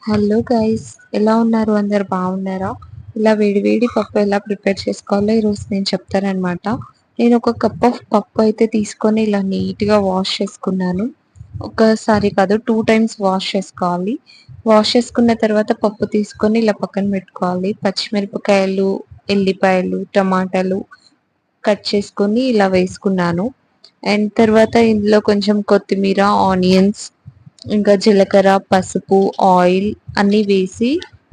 Hello guys, ఎలా ఉన్నారు? అందరు బాగున్నారా? ఇలా వేడి వేడి పప్పు ఎలా ప్రిపేర్ చేసుకోవాలో ఈరోజు నేను చెప్తానమాట. నేను ఒక కప్ ఆఫ్ పప్పు అయితే తీసుకొని ఇలా నీట్గా వాష్ చేసుకున్నాను. ఒకసారి కాదు, 2 టైమ్స్ వాష్ చేసుకోవాలి. వాష్ చేసుకున్న తర్వాత పప్పు తీసుకొని ఇలా పక్కన పెట్టుకోవాలి. పచ్చిమిరపకాయలు, ఎల్లిపాయలు, టమాటాలు కట్ చేసుకొని ఇలా వేసుకున్నాను. అండ్ తర్వాత ఇందులో కొంచెం కొత్తిమీర, ఆనియన్స్, ఇంకా జీలకర్ర, పసుపు, ఆయిల్ అన్నీ వేసి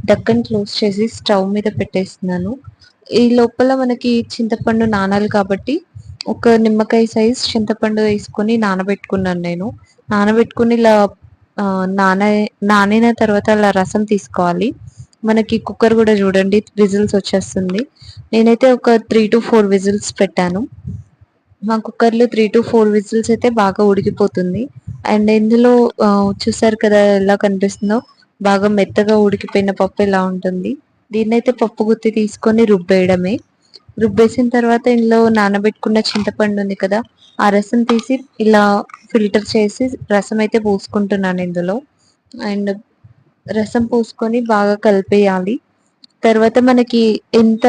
ఢక్కన్ క్లోజ్ చేసి స్టవ్ మీద పెట్టేస్తున్నాను. ఈ లోపల మనకి చింతపండు నానాలి కాబట్టి ఒక నిమ్మకాయ సైజ్ చింతపండు వేసుకొని నానబెట్టుకున్నాను నేను. నానబెట్టుకుని ఇలా ఆ, నాన నానిన తర్వాత అలా రసం తీసుకోవాలి. మనకి కుక్కర్ కూడా చూడండి విజిల్స్ వచ్చేస్తుంది. నేనైతే ఒక 3 to 4 విజిల్స్ పెట్టాను. మా కుక్కర్లో 3 to 4 విజిల్స్ అయితే బాగా ఉడికిపోతుంది. అండ్ ఇందులో చూసారు కదా ఎలా కనిపిస్తుందో, బాగా మెత్తగా ఉడికిపోయిన పప్పు ఇలా ఉంటుంది. దీన్నైతే పప్పు గుత్తి తీసుకొని రుబ్బేయడమే. రుబ్బేసిన తర్వాత ఇందులో నానబెట్టుకున్న చింతపండు ఉంది కదా, ఆ రసం తీసి ఇలా ఫిల్టర్ చేసి రసం అయితే పోసుకుంటున్నాను ఇందులో. అండ్ రసం పోసుకొని బాగా కలిపేయాలి. తర్వాత మనకి ఎంత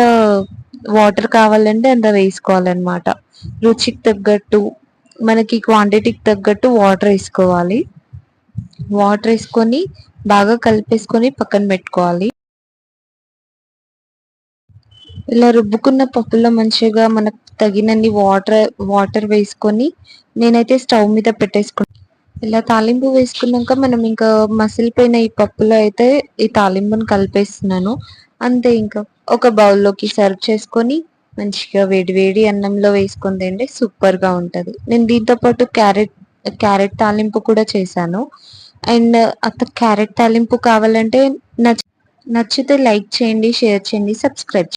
వాటర్ కావాలంటే అంత వేసుకోవాలన్నమాట. రుచికి తగ్గట్టు, మనకి క్వాంటిటీకి తగ్గట్టు వాటర్ వేసుకోవాలి. వాటర్ వేసుకొని బాగా కలిపేసుకొని పక్కన పెట్టుకోవాలి. ఇలా రుబ్బుకున్న పప్పులో మంచిగా మనకు తగినన్ని వాటర్ వేసుకొని నేనైతే స్టవ్ మీద పెట్టేసుకున్నాను. ఇలా తాలింపు వేసుకున్నాక మనం ఇంకా మసిలిపోయిన ఈ పప్పులో అయితే ఈ తాలింపును కలిపేస్తున్నాను. అంతే, ఇంకా ఒక బౌల్లోకి సర్వ్ చేసుకొని మంచిగా వేడి వేడి అన్నంలో వేసుకొని తింటే సూపర్ గా ఉంటది. నేను దీంతో పాటు క్యారెట్ తాలింపు కూడా చేశాను. అండ్ క్యారెట్ తాలింపు కావాలంటే నచ్చితే లైక్ చేయండి, షేర్ చేయండి, సబ్స్క్రైబ్ చేయండి.